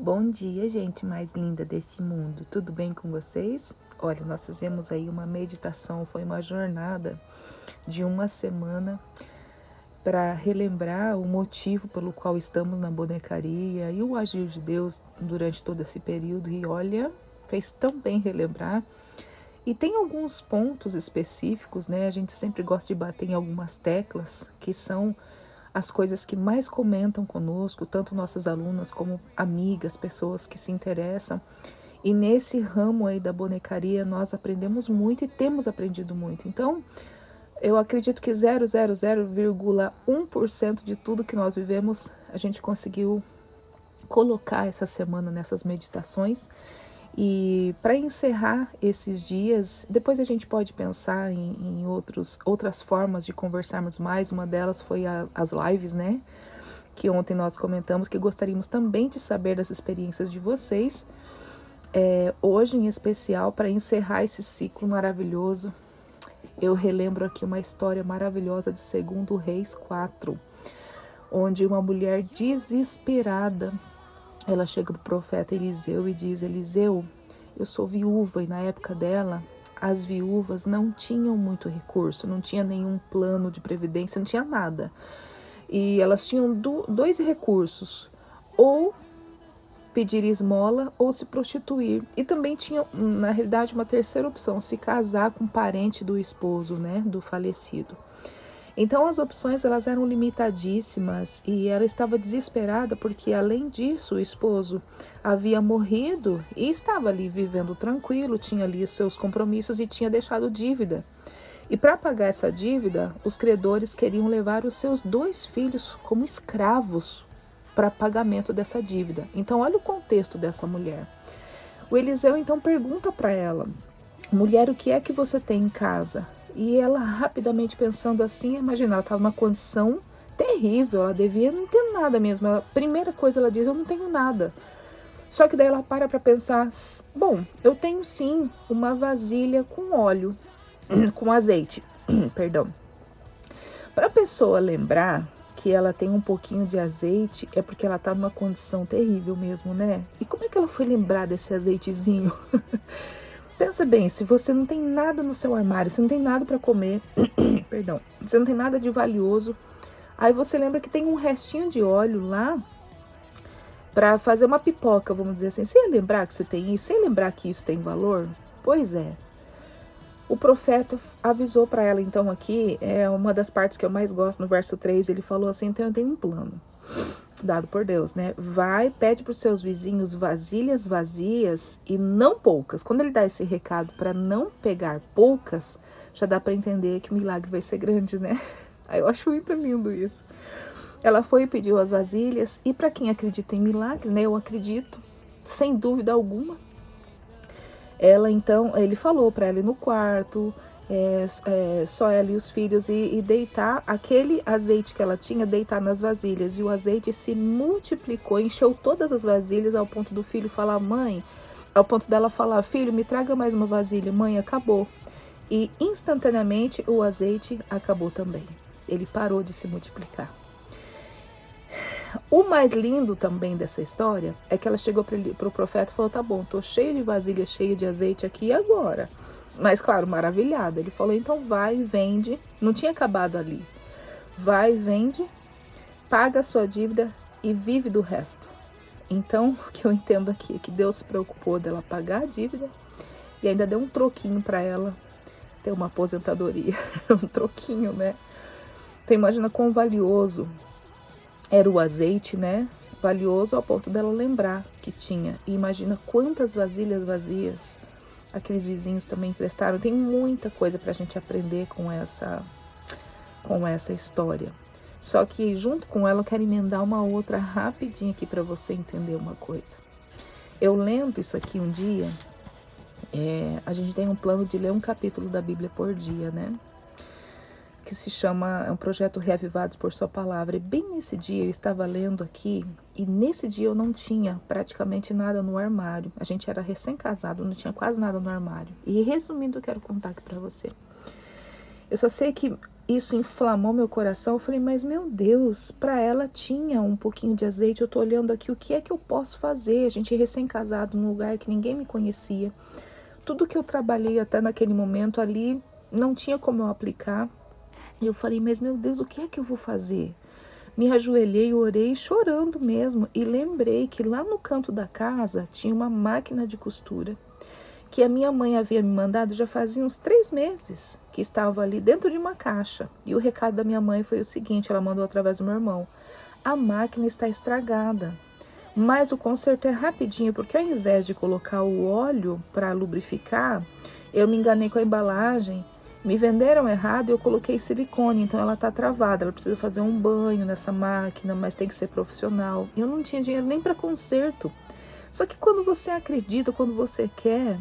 Bom dia, gente mais linda desse mundo. Tudo bem com vocês? Olha, nós fizemos aí uma meditação, foi uma jornada de uma semana para relembrar o motivo pelo qual estamos na bonecaria e o agir de Deus durante todo esse período. E olha, fez tão bem relembrar. E tem alguns pontos específicos, né? A gente sempre gosta de bater em algumas teclas que são as coisas que mais comentam conosco, tanto nossas alunas como amigas, pessoas que se interessam. E nesse ramo aí da bonecaria nós aprendemos muito e temos aprendido muito. Então, eu acredito que 0,1% de tudo que nós vivemos a gente conseguiu colocar essa semana nessas meditações. E para encerrar esses dias, depois a gente pode pensar em outras formas de conversarmos mais. Uma delas foi as lives, né? Que ontem nós comentamos que gostaríamos também de saber das experiências de vocês. Hoje, em especial, para encerrar esse ciclo maravilhoso, eu relembro aqui uma história maravilhosa de 2 Reis 4, onde uma mulher desesperada, ela chega para o profeta Eliseu e diz: Eliseu, eu sou viúva. E na época dela, as viúvas não tinham muito recurso, não tinha nenhum plano de previdência, não tinha nada. E elas tinham dois recursos: ou pedir esmola ou se prostituir. E também tinha, na realidade, uma terceira opção: se casar com um parente do esposo, né, do falecido. Então as opções elas eram limitadíssimas e ela estava desesperada porque, além disso, o esposo havia morrido e estava ali vivendo tranquilo, tinha ali os seus compromissos e tinha deixado dívida. E para pagar essa dívida, os credores queriam levar os seus 2 filhos como escravos para pagamento dessa dívida. Então olha o contexto dessa mulher. O Eliseu então pergunta para ela: mulher, o que é que você tem em casa? E ela, rapidamente pensando assim, imagina, ela estava numa condição terrível, ela devia não ter nada mesmo. A primeira coisa ela diz: eu não tenho nada. Só que daí ela para pensar: bom, eu tenho sim uma vasilha com óleo, com azeite, perdão. Para a pessoa lembrar que ela tem um pouquinho de azeite, é porque ela está numa condição terrível mesmo, né? E como é que ela foi lembrar desse azeitezinho? Pensa bem, se você não tem nada no seu armário, você não tem nada para comer, perdão, você não tem nada de valioso, aí você lembra que tem um restinho de óleo lá para fazer uma pipoca, vamos dizer assim. Você ia lembrar que você tem isso? Você ia lembrar que isso tem valor? Pois é. O profeta avisou para ela, então, aqui, é uma das partes que eu mais gosto, no verso 3, ele falou assim: então eu tenho um plano dado por Deus, né? Vai, pede para os seus vizinhos vasilhas vazias e não poucas. Quando ele dá esse recado para não pegar poucas, já dá para entender que o milagre vai ser grande, né? Aí eu acho muito lindo isso. Ela foi e pediu as vasilhas, e para quem acredita em milagre, né? Eu acredito, sem dúvida alguma. Ela então, ele falou para ela ir no quarto, só ela e os filhos, e deitar aquele azeite que ela tinha, deitar nas vasilhas. E o azeite se multiplicou, encheu todas as vasilhas, ao ponto do filho falar: mãe, ao ponto dela falar: filho, me traga mais uma vasilha. Mãe, acabou. E instantaneamente o azeite acabou também. Ele parou de se multiplicar. O mais lindo também dessa história é que ela chegou para o profeta e falou: tá bom, tô cheia de vasilha, cheia de azeite aqui, e agora? Mas claro, maravilhada. Ele falou: então vai, vende. Não tinha acabado ali. Vai, vende, paga a sua dívida e vive do resto. Então, o que eu entendo aqui é que Deus se preocupou dela pagar a dívida e ainda deu um troquinho para ela ter uma aposentadoria. Um troquinho, né? Então imagina quão valioso era o azeite, né? Valioso ao ponto dela lembrar que tinha. E imagina quantas vasilhas vazias aqueles vizinhos também emprestaram. Tem muita coisa para a gente aprender com essa história. Só que junto com ela eu quero emendar uma outra rapidinho aqui para você entender uma coisa. Eu lendo isso aqui um dia, a gente tem um plano de ler um capítulo da Bíblia por dia, né? Que se chama, é um projeto Reavivados por Sua Palavra. E bem nesse dia eu estava lendo aqui, e nesse dia eu não tinha praticamente nada no armário. A gente era recém-casado, não tinha quase nada no armário. E resumindo, eu quero contar aqui para você. Eu só sei que isso inflamou meu coração. Eu falei, mas meu Deus, para ela tinha um pouquinho de azeite. Eu tô olhando aqui, o que é que eu posso fazer? A gente é recém-casado num lugar que ninguém me conhecia. Tudo que eu trabalhei até naquele momento ali, não tinha como eu aplicar. E eu falei, mas meu Deus, o que é que eu vou fazer? Me ajoelhei, orei, chorando mesmo. E lembrei que lá no canto da casa tinha uma máquina de costura que a minha mãe havia me mandado já fazia uns 3 meses, que estava ali dentro de uma caixa. E o recado da minha mãe foi o seguinte, ela mandou através do meu irmão: a máquina está estragada, mas o conserto é rapidinho, porque ao invés de colocar o óleo para lubrificar, eu me enganei com a embalagem, me venderam errado e eu coloquei silicone, então ela está travada, ela precisa fazer um banho nessa máquina, mas tem que ser profissional. Eu não tinha dinheiro nem para conserto. Só que quando você acredita, quando você quer,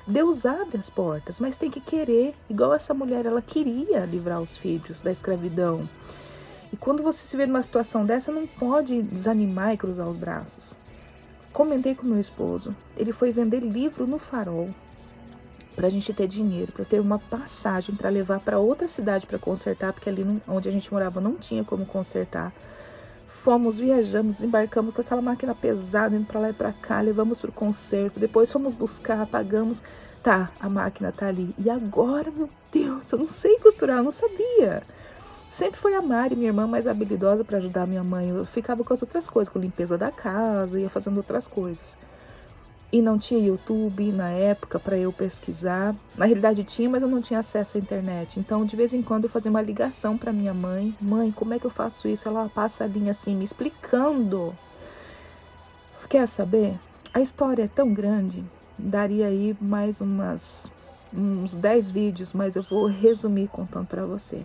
Deus abre as portas, mas tem que querer. Igual essa mulher, ela queria livrar os filhos da escravidão. E quando você se vê numa situação dessa, não pode desanimar e cruzar os braços. Comentei com meu esposo, ele foi vender livro no Farol para a gente ter dinheiro, para ter uma passagem para levar para outra cidade para consertar, porque ali onde a gente morava não tinha como consertar. Fomos, viajamos, desembarcamos com aquela máquina pesada, indo para lá e para cá, levamos para o concerto, depois fomos buscar, pagamos, tá, a máquina tá ali. E agora, meu Deus, eu não sei costurar, eu não sabia. Sempre foi a Mari, minha irmã, mais habilidosa para ajudar a minha mãe. Eu ficava com as outras coisas, com limpeza da casa, ia fazendo outras coisas. E não tinha YouTube na época para eu pesquisar. Na realidade tinha, mas eu não tinha acesso à internet. Então, de vez em quando, eu fazia uma ligação para minha mãe. Mãe, como é que eu faço isso? Ela passa a linha assim, me explicando. Quer saber? A história é tão grande. Daria aí mais uns 10 vídeos, mas eu vou resumir contando para você.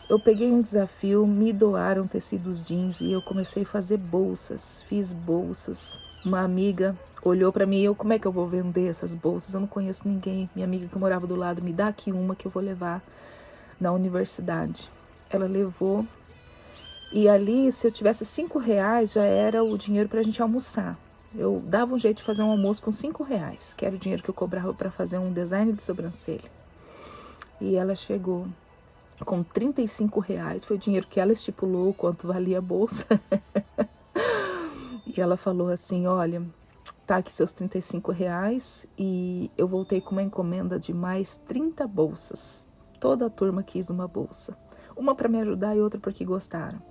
Eu peguei um desafio, me doaram tecidos jeans e eu comecei a fazer bolsas. Fiz bolsas. Uma amiga olhou para mim e como é que eu vou vender essas bolsas? Eu não conheço ninguém. Minha amiga que morava do lado, me dá aqui uma que eu vou levar na universidade. Ela levou e ali, se eu tivesse R$5, já era o dinheiro para a gente almoçar. Eu dava um jeito de fazer um almoço com R$5, que era o dinheiro que eu cobrava para fazer um design de sobrancelha. E ela chegou com R$35, foi o dinheiro que ela estipulou, quanto valia a bolsa. E ela falou assim, olha, tá aqui seus R$35 e eu voltei com uma encomenda de mais 30 bolsas. Toda a turma quis uma bolsa. Uma para me ajudar e outra porque gostaram.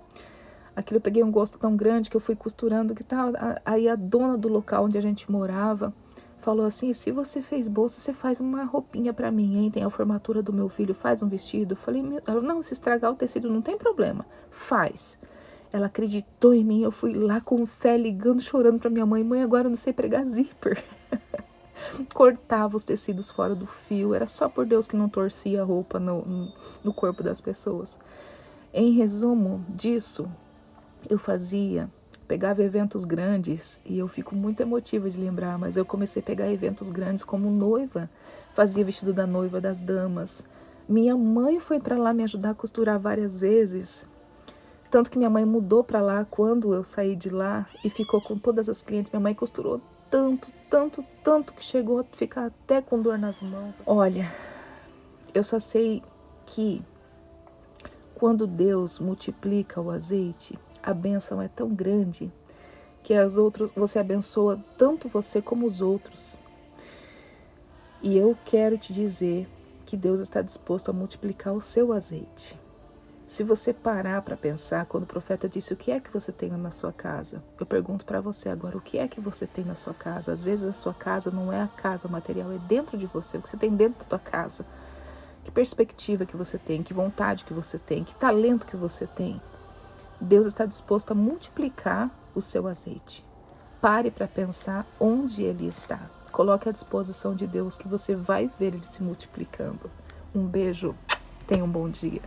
Aquilo eu peguei um gosto tão grande que eu fui costurando que tal. Aí a dona do local onde a gente morava falou assim, se você fez bolsa, você faz uma roupinha para mim, hein? Tem a formatura do meu filho, faz um vestido. Eu falei, ela, não, se estragar o tecido não tem problema, faz. Ela acreditou em mim, eu fui lá com fé, ligando, chorando para minha mãe. Mãe, agora eu não sei pregar zíper. Cortava os tecidos fora do fio, era só por Deus que não torcia a roupa no corpo das pessoas. Em resumo disso, eu pegava eventos grandes, e eu fico muito emotiva de lembrar, mas eu comecei a pegar eventos grandes como noiva, fazia vestido da noiva, das damas. Minha mãe foi para lá me ajudar a costurar várias vezes, tanto que minha mãe mudou para lá quando eu saí de lá e ficou com todas as clientes. Minha mãe costurou tanto que chegou a ficar até com dor nas mãos. Olha, eu só sei que quando Deus multiplica o azeite, a bênção é tão grande que você abençoa tanto você como os outros. E eu quero te dizer que Deus está disposto a multiplicar o seu azeite. Se você parar para pensar, quando o profeta disse o que é que você tem na sua casa, eu pergunto para você agora, o que é que você tem na sua casa? Às vezes a sua casa não é a casa material, é dentro de você, o que você tem dentro da tua casa. Que perspectiva que você tem, que vontade que você tem, que talento que você tem. Deus está disposto a multiplicar o seu azeite. Pare para pensar onde ele está. Coloque à disposição de Deus que você vai ver ele se multiplicando. Um beijo, tenha um bom dia.